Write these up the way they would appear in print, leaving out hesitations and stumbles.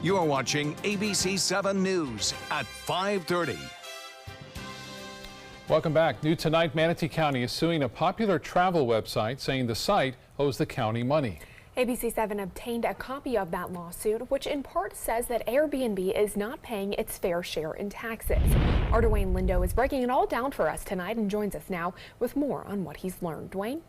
You're watching ABC7 News at 5:30. Welcome back. New tonight, Manatee County is suing a popular travel website, saying the site owes the county money. ABC7 obtained a copy of that lawsuit, which in part says that Airbnb is not paying its fair share in taxes. Our Dwayne Lindo is breaking it all down for us tonight and joins us now with more on what he's learned. Dwayne?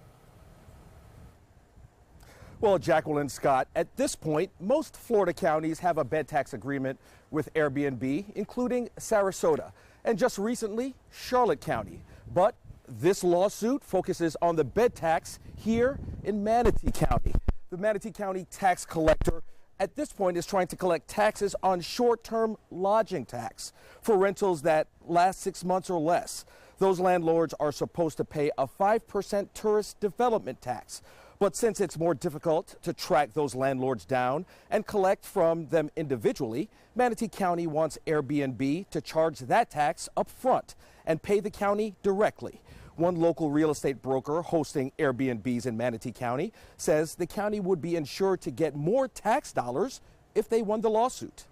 Well, Jacqueline Scott, at this point, most Florida counties have a bed tax agreement with Airbnb, including Sarasota, and just recently, Charlotte County. But this lawsuit focuses on the bed tax here in Manatee County. The Manatee County tax collector at this point is trying to collect taxes on short-term lodging tax for rentals that last 6 months or less. Those landlords are supposed to pay a 5% tourist development tax. But since it's more difficult to track those landlords down and collect from them individually, Manatee County wants Airbnb to charge that tax up front and pay the county directly. One local real estate broker hosting Airbnbs in Manatee County says the county would be insured to get more tax dollars if they won the lawsuit.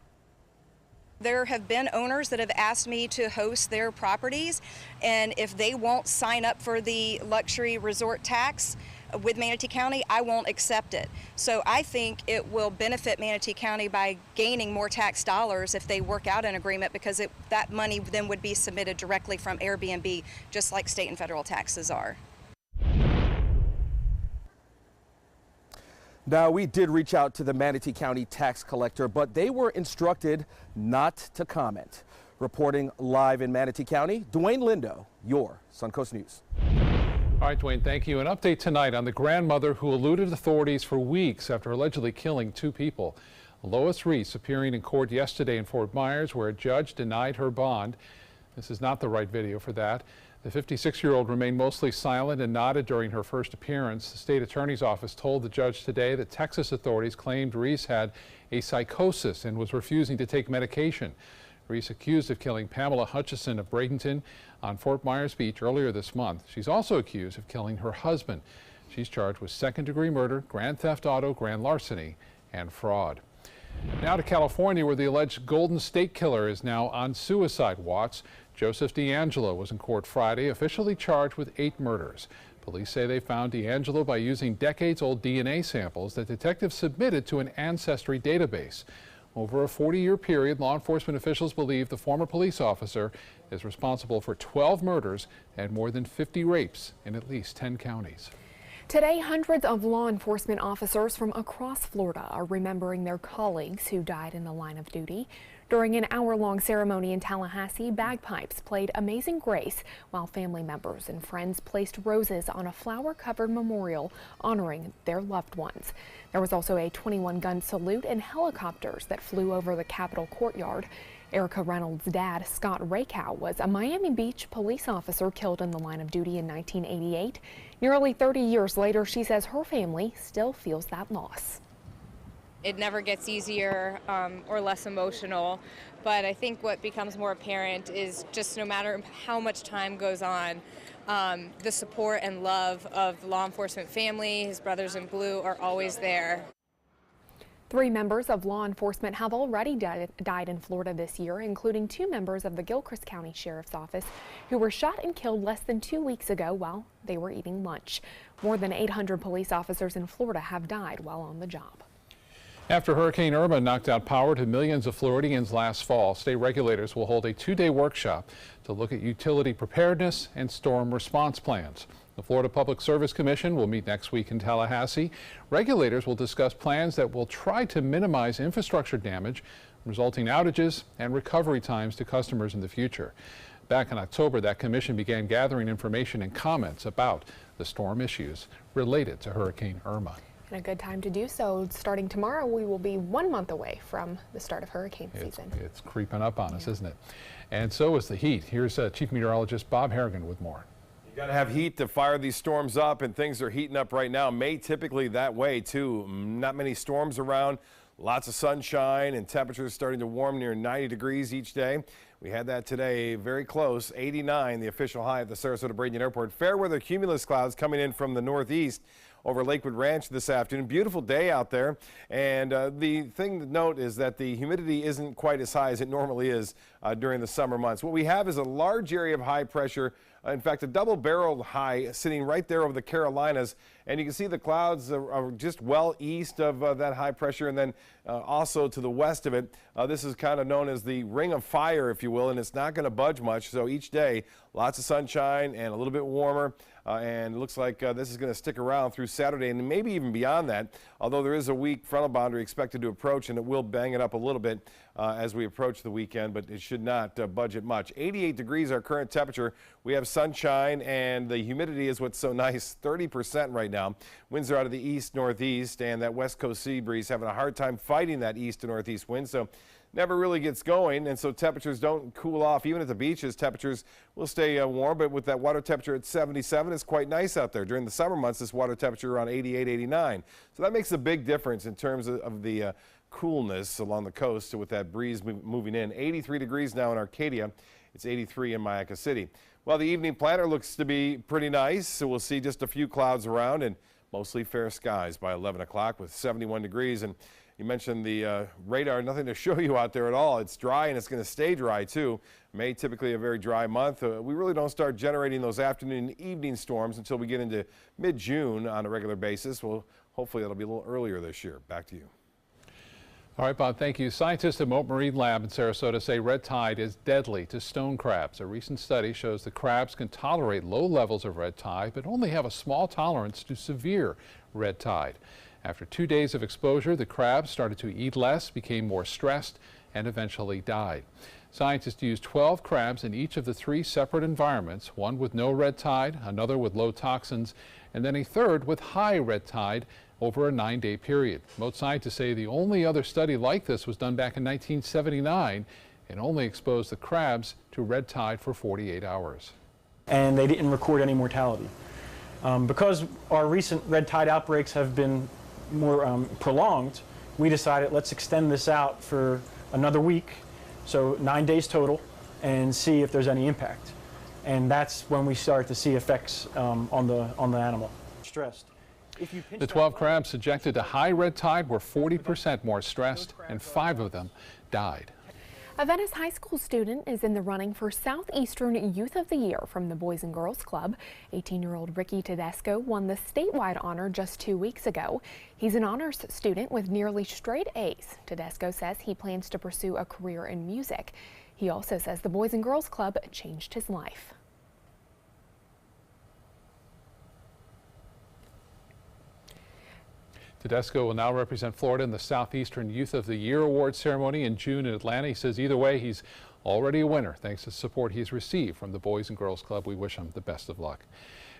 There have been owners that have asked me to host their properties, and if they won't sign up for the luxury resort tax with Manatee County, I won't accept it. So I think it will benefit Manatee County by gaining more tax dollars if they work out an agreement, because that money then would be submitted directly from Airbnb, just like state and federal taxes are. Now, we did reach out to the Manatee County tax collector, but they were instructed not to comment. Reporting live in Manatee County, Dwayne Lindo, your Suncoast News. All right, Dwayne, thank you. An update tonight on the grandmother who eluded authorities for weeks after allegedly killing 2 people. Lois Reese appearing in court yesterday in Fort Myers, where a judge denied her bond. This is not the right video for that. The 56-year-old remained mostly silent and nodded during her first appearance. The state attorney's office told the judge today that Texas authorities claimed Reese had a psychosis and was refusing to take medication. Reese accused of killing Pamela Hutchison of Bradenton on Fort Myers Beach earlier this month. She's also accused of killing her husband. She's charged with second-degree murder, grand theft auto, grand larceny, and fraud. Now to California, where the alleged Golden State Killer is now on suicide watch. Joseph D'Angelo was in court Friday, officially charged with 8 murders. Police say they found D'Angelo by using decades-old DNA samples that detectives submitted to an ancestry database. Over a 40-year period, law enforcement officials believe the former police officer is responsible for 12 murders and more than 50 rapes in at least 10 counties. Today, hundreds of law enforcement officers from across Florida are remembering their colleagues who died in the line of duty. During an hour-long ceremony in Tallahassee, bagpipes played Amazing Grace, while family members and friends placed roses on a flower-covered memorial honoring their loved ones. There was also a 21-gun salute and helicopters that flew over the Capitol courtyard. Erica Reynolds' dad, Scott Rakow, was a Miami Beach police officer killed in the line of duty in 1988. Nearly 30 years later, she says her family still feels that loss. It never gets easier or less emotional, but I think what becomes more apparent is just no matter how much time goes on, the support and love of the law enforcement family, his brothers in blue, are always there. 3 members of law enforcement have already died in Florida this year, including 2 members of the Gilchrist County Sheriff's Office who were shot and killed less than 2 weeks ago while they were eating lunch. More than 800 police officers in Florida have died while on the job. After Hurricane Irma knocked out power to millions of Floridians last fall, state regulators will hold a 2-day workshop to look at utility preparedness and storm response plans. The Florida Public Service Commission will meet next week in Tallahassee. Regulators will discuss plans that will try to minimize infrastructure damage, resulting outages and recovery times to customers in the future. Back in October, that commission began gathering information and comments about the storm issues related to Hurricane Irma. And a good time to do so. Starting tomorrow, we will be 1 month away from the start of hurricane season. It's creeping up on us, isn't it? And so is the heat. Here's Chief Meteorologist Bob Harrigan with more. You got to have heat to fire these storms up, and things are heating up right now. May typically that way too. Not many storms around, lots of sunshine, and temperatures starting to warm near 90 degrees each day. We had that today, very close, 89, the official high at the Sarasota Bradenton Airport. Fair weather cumulus clouds coming in from the northeast. over Lakewood Ranch this afternoon. Beautiful day out there. And the thing to note is that the humidity isn't quite as high as it normally is during the summer months. What we have is a large area of high pressure. In fact, a double-barreled high sitting right there over the Carolinas, and you can see the clouds are just well east of that high pressure, and then also to the west of it. This is kind of known as the ring of fire, if you will, and it's not going to budge much. So each day, lots of sunshine and a little bit warmer, and it looks like this is going to stick around through Saturday and maybe even beyond that, although there is a weak frontal boundary expected to approach, and it will bang it up a little bit as we approach the weekend, but it should not budge it much. 88 degrees our current temperature. We have sunshine, and the humidity is what's so nice, 30% right now. Winds are out of the east-northeast, and that west coast sea breeze having a hard time fighting that east to northeast wind, so never really gets going, and so temperatures don't cool off. Even at the beaches, temperatures will stay warm, but with that water temperature at 77, it's quite nice out there. During the summer months, this water temperature around 88, 89. So that makes a big difference in terms of the coolness along the coast with that breeze moving in. 83 degrees now in Arcadia. It's 83 in Mayaca City. Well, the evening planner looks to be pretty nice, so we'll see just a few clouds around and mostly fair skies by 11 o'clock with 71 degrees. And you mentioned the radar, nothing to show you out there at all. It's dry, and it's going to stay dry too. May typically a very dry month. We really don't start generating those afternoon and evening storms until we get into mid-June on a regular basis. Well, hopefully that'll be a little earlier this year. Back to you. All right, Bob, thank you. Scientists at Mote Marine Lab in Sarasota say red tide is deadly to stone crabs. A recent study shows the crabs can tolerate low levels of red tide, but only have a small tolerance to severe red tide. After 2 days of exposure, the crabs started to eat less, became more stressed, and eventually died. Scientists used 12 crabs in each of the 3 separate environments, one with no red tide, another with low toxins, and then a third with high red tide over a 9-day period. Most scientists say the only other study like this was done back in 1979 and only exposed the crabs to red tide for 48 hours. And they didn't record any mortality. Because our recent red tide outbreaks have been more prolonged, we decided let's extend this out for another week, so 9 days total, and see if there's any impact. And that's when we start to see effects on the animal. Stressed. The 12 crabs subjected to high red tide were 40% more stressed, and 5 of them died. A Venice High School student is in the running for Southeastern Youth of the Year from the Boys and Girls Club. 18-year-old Ricky Tedesco won the statewide honor just 2 weeks ago. He's an honors student with nearly straight A's. Tedesco says he plans to pursue a career in music. He also says the Boys and Girls Club changed his life. Tedesco will now represent Florida in the Southeastern Youth of the Year Award ceremony in June in Atlanta. He says either way, he's already a winner thanks to support he's received from the Boys and Girls Club. We wish him the best of luck.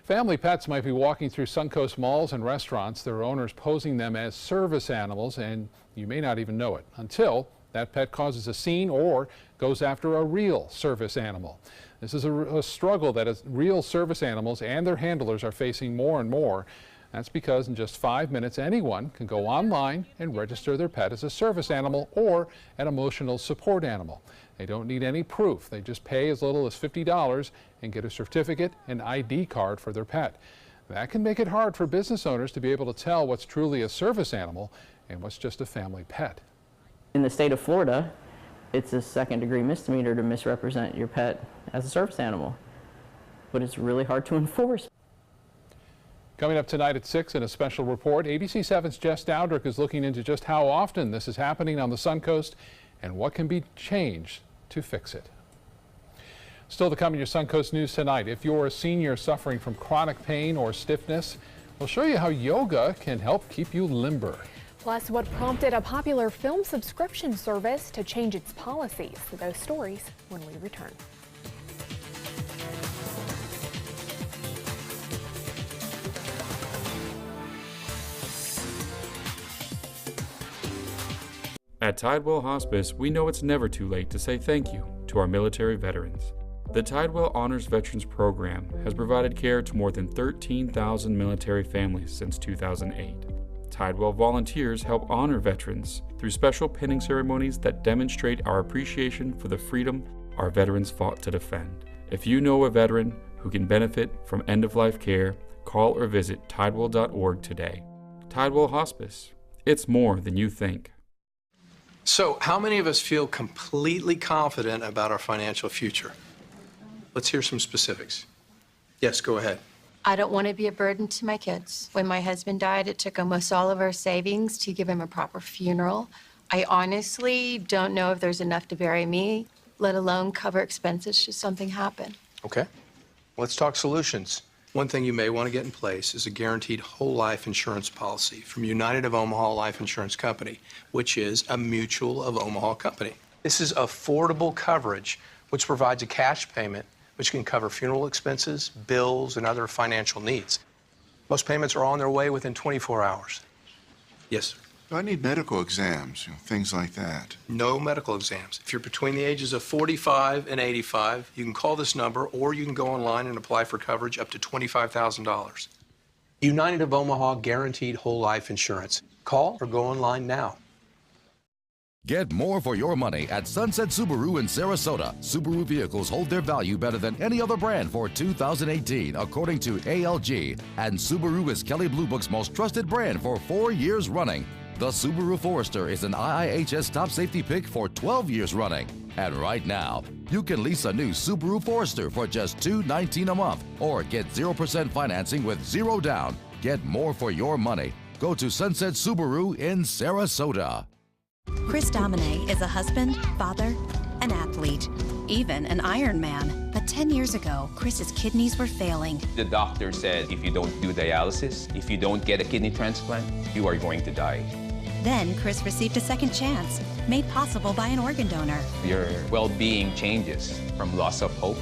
Family pets might be walking through Suncoast malls and restaurants, their owners posing them as service animals, and you may not even know it until that pet causes a scene or goes after a real service animal. This is a struggle that real service animals and their handlers are facing more and more. That's because in just 5 minutes, anyone can go online and register their pet as a service animal or an emotional support animal. They don't need any proof. They just pay as little as $50 and get a certificate and ID card for their pet. That can make it hard for business owners to be able to tell what's truly a service animal and what's just a family pet. In the state of Florida, it's a second-degree misdemeanor to misrepresent your pet as a service animal, but it's really hard to enforce. Coming up tonight at 6 in a special report, ABC7's Jess Dowdrick is looking into just how often this is happening on the Suncoast and what can be changed to fix it. Still to come in your Suncoast News tonight, if you're a senior suffering from chronic pain or stiffness, we'll show you how yoga can help keep you limber. Plus, what prompted a popular film subscription service to change its policies. Those stories when we return. At Tidewell Hospice, we know it's never too late to say thank you to our military veterans. The Tidewell Honors Veterans Program has provided care to more than 13,000 military families since 2008. Tidewell volunteers help honor veterans through special pinning ceremonies that demonstrate our appreciation for the freedom our veterans fought to defend. If you know a veteran who can benefit from end-of-life care, Call or visit tidewell.org today. Tidewell Hospice. It's more than you think. So, how many of us feel completely confident about our financial future? Let's hear some specifics. Yes, go ahead. I don't want to be a burden to my kids. When my husband died, it took almost all of our savings to give him a proper funeral. I honestly don't know if there's enough to bury me, let alone cover expenses should something happen. Okay. Let's talk solutions. One thing you may want to get in place is a guaranteed whole life insurance policy from United of Omaha Life Insurance Company, which is a Mutual of Omaha company. This is affordable coverage, which provides a cash payment which can cover funeral expenses, bills, and other financial needs. Most payments are on their way within 24 hours. Yes, sir. Do I need medical exams, things like that? No medical exams. If you're between the ages of 45 and 85, you can call this number or you can go online and apply for coverage up to $25,000. United of Omaha Guaranteed Whole Life Insurance. Call or go online now. Get more for your money at Sunset Subaru in Sarasota. Subaru vehicles hold their value better than any other brand for 2018, according to ALG. And Subaru is Kelley Blue Book's most trusted brand for 4 years running. The Subaru Forester is an IIHS top safety pick for 12 years running. And right now, you can lease a new Subaru Forester for just $219 a month or get 0% financing with zero down. Get more for your money. Go to Sunset Subaru in Sarasota. Chris Domine is a husband, father, an athlete, even an Ironman. But 10 years ago, Chris's kidneys were failing. The doctor said if you don't do dialysis, if you don't get a kidney transplant, you are going to die. Then Chris received a second chance, made possible by an organ donor. Your well-being changes from loss of hope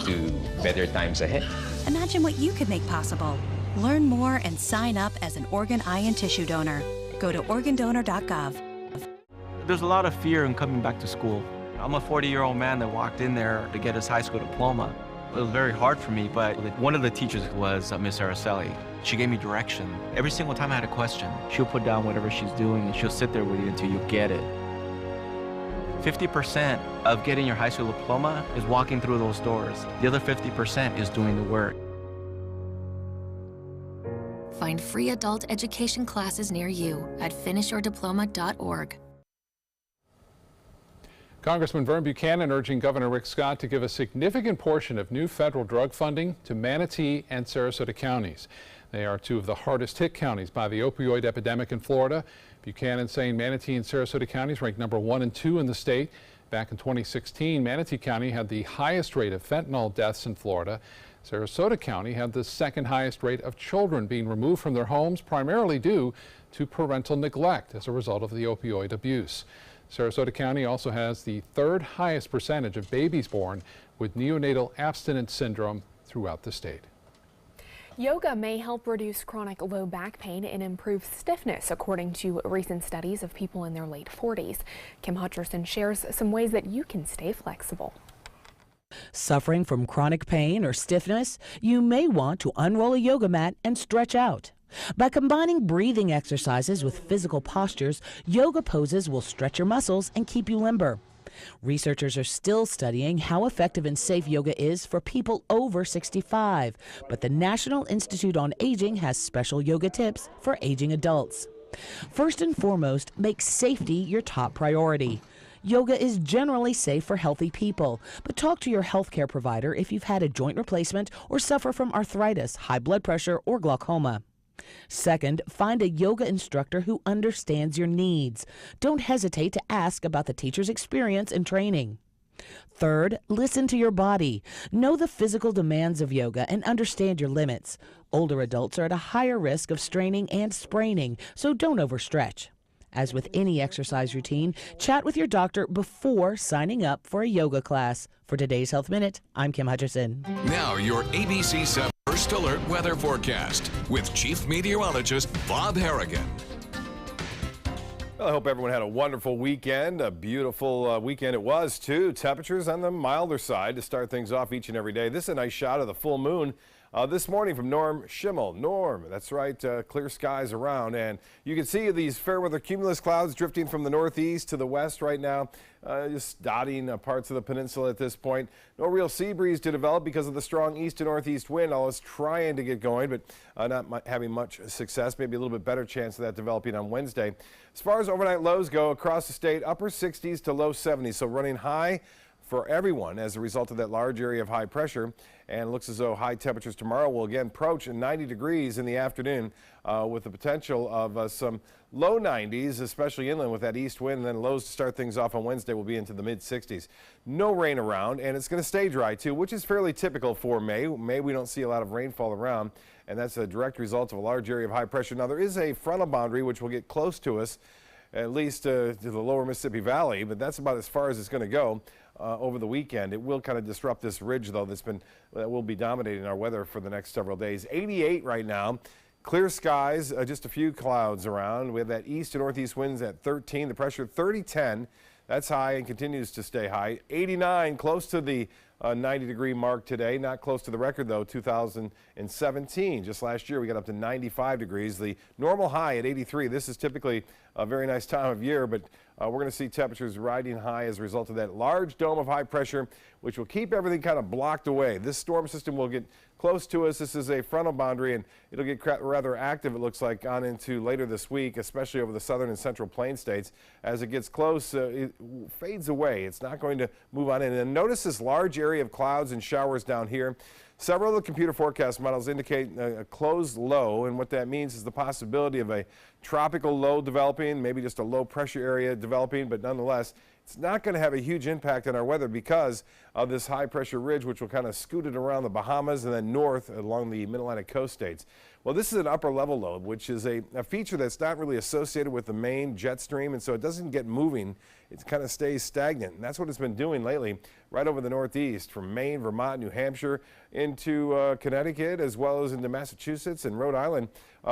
to better times ahead. Imagine what you could make possible. Learn more and sign up as an organ, eye, and tissue donor. Go to organdonor.gov. There's a lot of fear in coming back to school. I'm a 40-year-old man that walked in there to get his high school diploma. It was very hard for me, but one of the teachers was Miss Araceli. She gave me direction. Every single time I had a question, she'll put down whatever she's doing and she'll sit there with you until you get it. 50% of getting your high school diploma is walking through those doors. The other 50% is doing the work. Find free adult education classes near you at finishyourdiploma.org. Congressman Vern Buchanan urging Governor Rick Scott to give a significant portion of new federal drug funding to Manatee and Sarasota counties. They are two of the hardest hit counties by the opioid epidemic in Florida. Buchanan saying Manatee and Sarasota counties ranked number 1 and 2 in the state. Back in 2016, Manatee County had the highest rate of fentanyl deaths in Florida. Sarasota County had the second highest rate of children being removed from their homes, primarily due to parental neglect as a result of the opioid abuse. Sarasota County also has the third highest percentage of babies born with neonatal abstinence syndrome throughout the state. Yoga may help reduce chronic low back pain and improve stiffness, according to recent studies of people in their late 40s. Kim Hutcherson shares some ways that you can stay flexible. Suffering from chronic pain or stiffness, you may want to unroll a yoga mat and stretch out. By combining breathing exercises with physical postures, yoga poses will stretch your muscles and keep you limber. Researchers are still studying how effective and safe yoga is for people over 65, but the National Institute on Aging has special yoga tips for aging adults. First and foremost, make safety your top priority. Yoga is generally safe for healthy people, but talk to your healthcare provider if you've had a joint replacement or suffer from arthritis, high blood pressure, or glaucoma. Second, find a yoga instructor who understands your needs. Don't hesitate to ask about the teacher's experience and training. Third, listen to your body. Know the physical demands of yoga and understand your limits. Older adults are at a higher risk of straining and spraining, so don't overstretch. As with any exercise routine, chat with your doctor before signing up for a yoga class. For today's Health Minute, I'm Kim Hutcherson. Now your ABC7 First Alert weather forecast with Chief Meteorologist Bob Harrigan. Well, I hope everyone had a wonderful weekend. A beautiful weekend it was, too. Temperatures on the milder side to start things off each and every day. This is a nice shot of the full moon this morning from Norm Schimmel. Norm, that's right, clear skies around, and you can see these fair weather cumulus clouds drifting from the northeast to the west right now, just dotting parts of the peninsula at this point. No real sea breeze to develop because of the strong east to northeast wind. Always trying to get going, but not having much success. Maybe a little bit better chance of that developing on Wednesday. As far as overnight lows go across the state, upper 60s to low 70s, so running high for everyone as a result of that large area of high pressure. And it looks as though high temperatures tomorrow will again approach 90 degrees in the afternoon with the potential of some low 90s, especially inland with that east wind. And then lows to start things off on Wednesday will be into the mid 60s. No rain around, and it's going to stay dry too, which is fairly typical for May. May we don't see a lot of rainfall around, and that's a direct result of a large area of high pressure. Now there is a frontal boundary which will get close to us, at least to the lower Mississippi Valley, but that's about as far as it's going to go over the weekend. It will kind of disrupt this ridge, though, that will be dominating our weather for the next several days. 88 right now. Clear skies, just a few clouds around. We have that east to northeast winds at 13. The pressure 30-10. That's high and continues to stay high. 89, close to the 90-degree mark today. Not close to the record, though, 2017. Just last year, we got up to 95 degrees. The normal high at 83. This is typically a very nice time of year, but we're going to see temperatures riding high as a result of that large dome of high pressure, which will keep everything kind of blocked away. This storm system will get close to us. This is a frontal boundary, and it'll get rather active, it looks like, on into later this week, especially over the southern and central plain states. As it gets close, it fades away. It's not going to move on in. And notice this large area of clouds and showers down here. Several of the computer forecast models indicate a closed low, and what that means is the possibility of a tropical low developing, maybe just a low pressure area developing, but nonetheless, it's not going to have a huge impact on our weather because of this high pressure ridge, which will kind of scoot it around the Bahamas and then north along the mid-Atlantic coast states. Well, this is an upper level low, which is a feature that's not really associated with the main jet stream, and so it doesn't get moving. It kind of stays stagnant, and that's what it's been doing lately right over the northeast from Maine, Vermont, New Hampshire into Connecticut, as well as into Massachusetts and Rhode Island.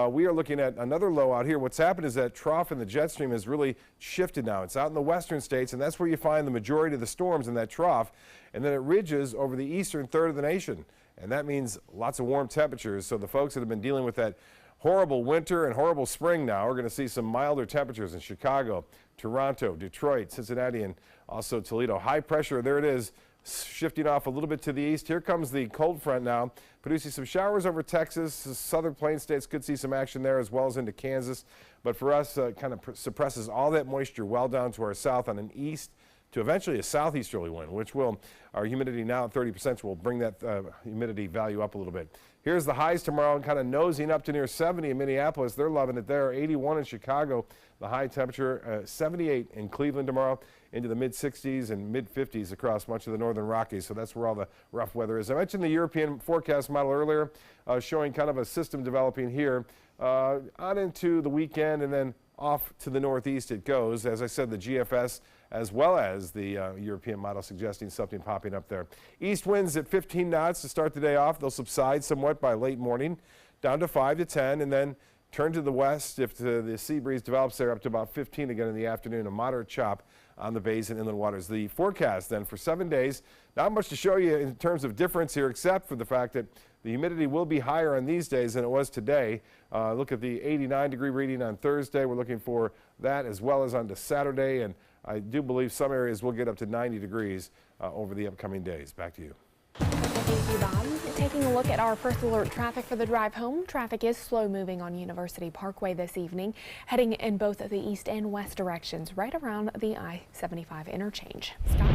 We are looking at another low out here. What's happened is that trough in the jet stream has really shifted now. It's out in the western states, and that's where you find the majority of the storms in that trough, and then it ridges over the eastern third of the nation. And that means lots of warm temperatures. So the folks that have been dealing with that horrible winter and horrible spring now are going to see some milder temperatures in Chicago, Toronto, Detroit, Cincinnati, and also Toledo. High pressure, there it is, shifting off a little bit to the east. Here comes the cold front now, producing some showers over Texas. The southern plain states could see some action there as well as into Kansas. But for us, kind of suppresses all that moisture well down to our south on an east to eventually a southeasterly wind, which will, our humidity now at 30% will bring that humidity value up a little bit. Here's the highs tomorrow, kind of nosing up to near 70 in Minneapolis. They're loving it there. 81 in Chicago, the high temperature. 78 in Cleveland tomorrow, into the mid-60s and mid-50s across much of the northern Rockies. So that's where all the rough weather is. I mentioned the European forecast model earlier, showing kind of a system developing here on into the weekend, and then off to the northeast it goes. As I said, the GFS as well as the European model suggesting something popping up there. East winds at 15 knots to start the day off. They'll subside somewhat by late morning, down to 5 to 10, and then turn to the west if the sea breeze develops there, up to about 15 again in the afternoon. A moderate chop on the bays and inland waters. The forecast then for 7 days, not much to show you in terms of difference here, except for the fact that the humidity will be higher on these days than it was today. Look at the 89-degree reading on Thursday. We're looking for that as well as on to Saturday, and I do believe some areas will get up to 90 degrees over the upcoming days. Back to you. Thank you, Bob. Taking a look at our first alert traffic for the drive home. Traffic is slow moving on University Parkway this evening, heading in both the east and west directions, right around the I-75 interchange. Scott?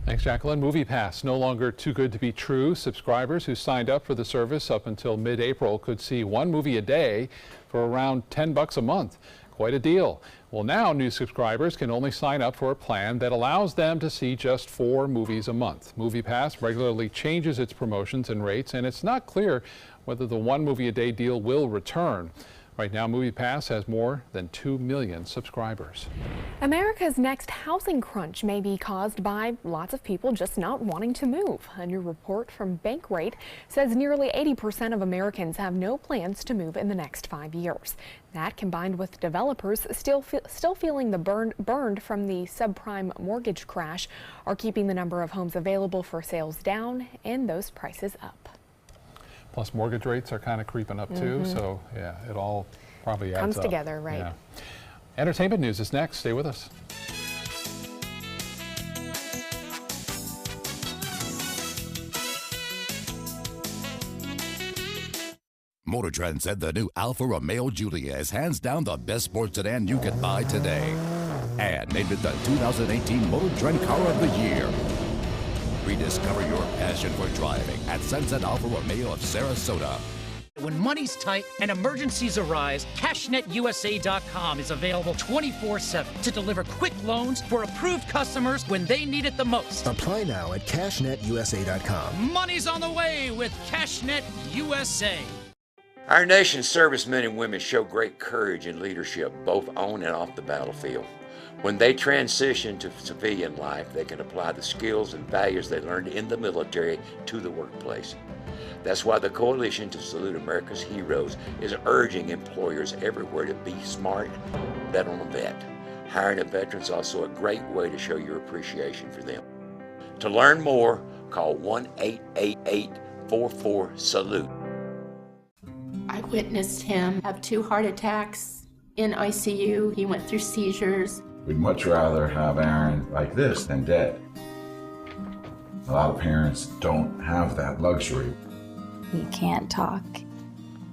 Thanks, Jacqueline. MoviePass no longer too good to be true. Subscribers who signed up for the service up until mid-April could see one movie a day for around $10 a month. Quite a deal. Well, now new subscribers can only sign up for a plan that allows them to see just 4 movies a month. MoviePass regularly changes its promotions and rates, and it's not clear whether the one movie a day deal will return. Right now, MoviePass has more than 2 million subscribers. America's next housing crunch may be caused by lots of people just not wanting to move. A new report from Bankrate says nearly 80% of Americans have no plans to move in the next 5 years. That, combined with developers still feeling the burned from the subprime mortgage crash, are keeping the number of homes available for sales down and those prices up. Plus mortgage rates are kind of creeping up too, so yeah, it all probably adds Comes up. together, right? Yeah. Entertainment news is next. Stay with us. Motor Trend said the new Alfa Romeo Giulia is hands down the best sports sedan you can buy today, and named it the 2018 Motor Trend Car of the Year. Rediscover your passion for driving at Sunset Alfa Romeo of Sarasota. When money's tight and emergencies arise, CashNetUSA.com is available 24/7 to deliver quick loans for approved customers when they need it the most. Apply now at CashNetUSA.com. Money's on the way with CashNet USA. Our nation's servicemen and women show great courage and leadership, both on and off the battlefield. When they transition to civilian life, they can apply the skills and values they learned in the military to the workplace. That's why the Coalition to Salute America's Heroes is urging employers everywhere to be smart, bet on a vet. Hiring a veteran is also a great way to show your appreciation for them. To learn more, call 1-888-44-SALUTE. I witnessed him have 2 heart attacks in ICU. He went through seizures. We'd much rather have Aaron like this than dead. A lot of parents don't have that luxury. He can't talk.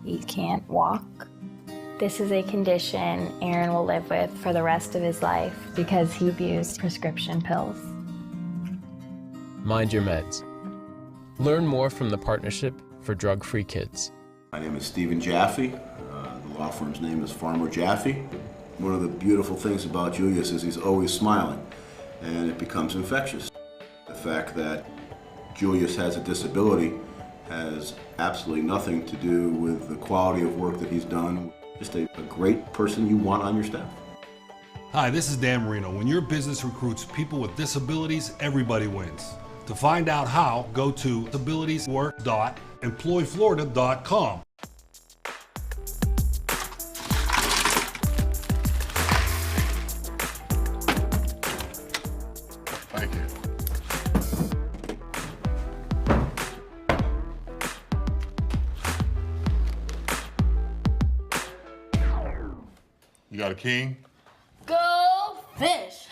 He can't walk. This is a condition Aaron will live with for the rest of his life because he abused prescription pills. Mind your meds. Learn more from the Partnership for Drug-Free Kids. My name is Stephen Jaffe. The law firm's name is Farmer Jaffe. One of the beautiful things about Julius is he's always smiling, and it becomes infectious. The fact that Julius has a disability has absolutely nothing to do with the quality of work that he's done. Just a great person you want on your staff. Hi, this is Dan Marino. When your business recruits people with disabilities, everybody wins. To find out how, go to disabilitieswork.employflorida.com. Thank you. You got a king? Go fish!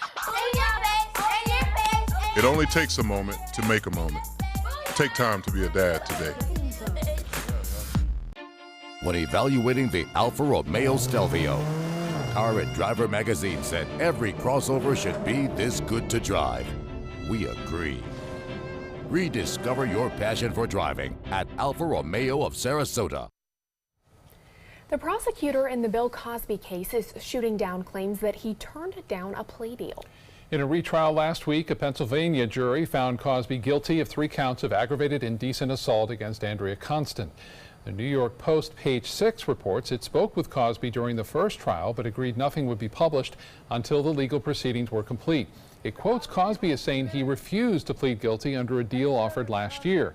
It only takes a moment to make a moment. Take time to be a dad today. When evaluating the Alfa Romeo Stelvio, Car and Driver magazine said every crossover should be this good to drive. We agree. Rediscover your passion for driving at Alfa Romeo of Sarasota. The prosecutor in the Bill Cosby case is shooting down claims that he turned down a plea deal. In a retrial last week, a Pennsylvania jury found Cosby guilty of 3 counts of aggravated indecent assault against Andrea Constant. The New York Post, page 6, reports it spoke with Cosby during the first trial, but agreed nothing would be published until the legal proceedings were complete. It quotes Cosby as saying he refused to plead guilty under a deal offered last year.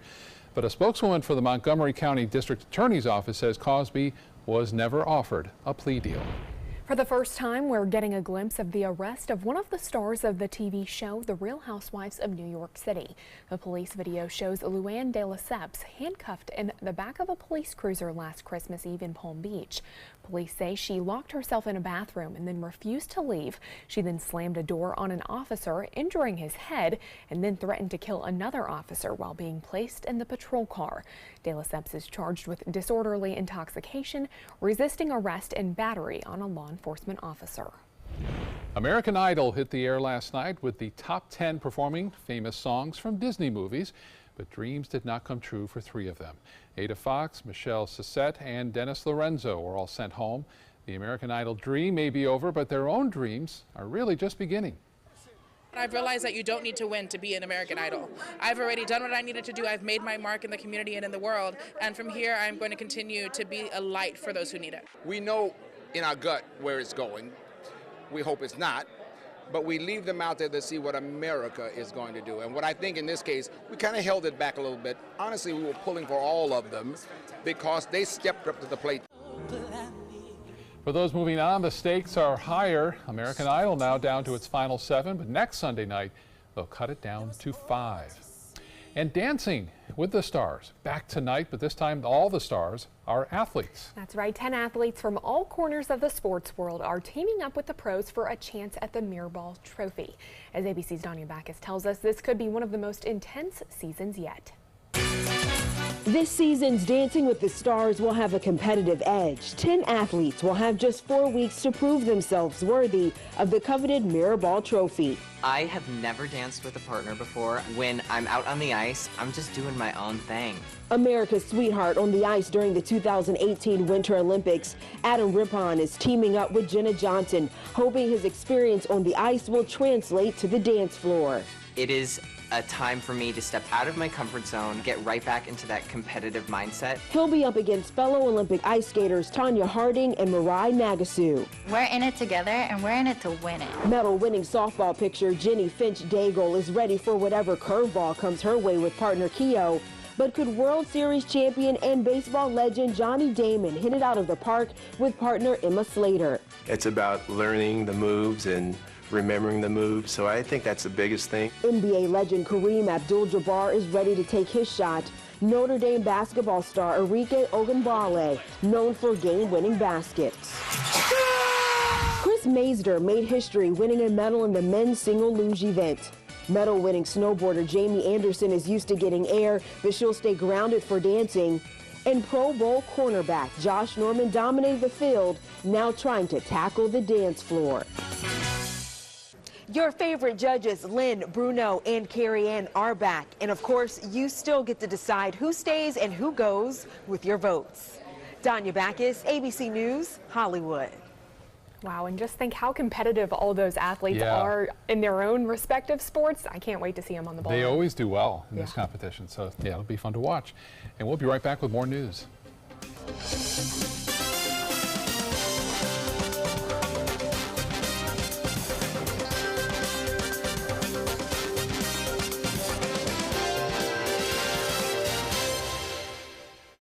But a spokeswoman for the Montgomery County District Attorney's Office says Cosby was never offered a plea deal. For the first time, we're getting a glimpse of the arrest of one of the stars of the TV show The Real Housewives of New York City. The police video shows Luann de Lesseps handcuffed in the back of a police cruiser last Christmas Eve in Palm Beach. Police say she locked herself in a bathroom and then refused to leave. She then slammed a door on an officer, injuring his head, and then threatened to kill another officer while being placed in the patrol car. De Lesseps is charged with disorderly intoxication, resisting arrest, and battery on a law enforcement officer. American Idol hit the air last night with the top 10 performing famous songs from Disney movies, but dreams did not come true for 3 of them. Ada Fox, Michelle Sissette, and Dennis Lorenzo were all sent home. The American Idol dream may be over, but their own dreams are really just beginning. I've realized that you don't need to win to be an American Idol. I've already done what I needed to do. I've made my mark in the community and in the world. And from here, I'm going to continue to be a light for those who need it. We know in our gut where it's going. We hope it's not. But we leave them out there to see what America is going to do. And what I think in this case, we kind of held it back a little bit. Honestly, we were pulling for all of them because they stepped up to the plate. For those moving on, the stakes are higher. American Idol now down to its final 7, but next Sunday night, they'll cut it down to 5. And Dancing with the Stars, back tonight, but this time all the stars are athletes. That's right. 10 athletes from all corners of the sports world are teaming up with the pros for a chance at the Mirrorball Trophy. As ABC's Danya Backus tells us, this could be one of the most intense seasons yet. This season's Dancing with the Stars will have a competitive edge. 10 athletes will have just 4 weeks to prove themselves worthy of the coveted Mirrorball Trophy. I have never danced with a partner before. When I'm out on the ice, I'm just doing my own thing. America's sweetheart on the ice during the 2018 Winter Olympics, Adam Rippon is teaming up with Jenna Johnson, hoping his experience on the ice will translate to the dance floor. It is a time for me to step out of my comfort zone, get right back into that competitive mindset. He'll be up against fellow Olympic ice skaters Tanya Harding and Mirai Nagasu. We're in it together, and we're in it to win it. Medal-winning softball pitcher Jenny Finch-Daigle is ready for whatever curveball comes her way with partner Keough. But could World Series champion and baseball legend Johnny Damon hit it out of the park with partner Emma Slater? It's about learning the moves and remembering the moves, so I think that's the biggest thing. NBA legend Kareem Abdul-Jabbar is ready to take his shot. Notre Dame basketball star Arike Ogunbowale, known for game-winning baskets. Chris Maisder made history winning a medal in the men's single luge event. Medal-winning snowboarder Jamie Anderson is used to getting air, but she'll stay grounded for dancing. And Pro Bowl cornerback Josh Norman dominated the field, now trying to tackle the dance floor. Your favorite judges, Lynn, Bruno, and Carrie Ann, are back. And of course, you still get to decide who stays and who goes with your votes. Danya Backus, ABC News, Hollywood. Wow, and just think how competitive all those athletes are in their own respective sports. I can't wait to see them on the ball. They always do well in this competition, so yeah, it'll be fun to watch. And we'll be right back with more news.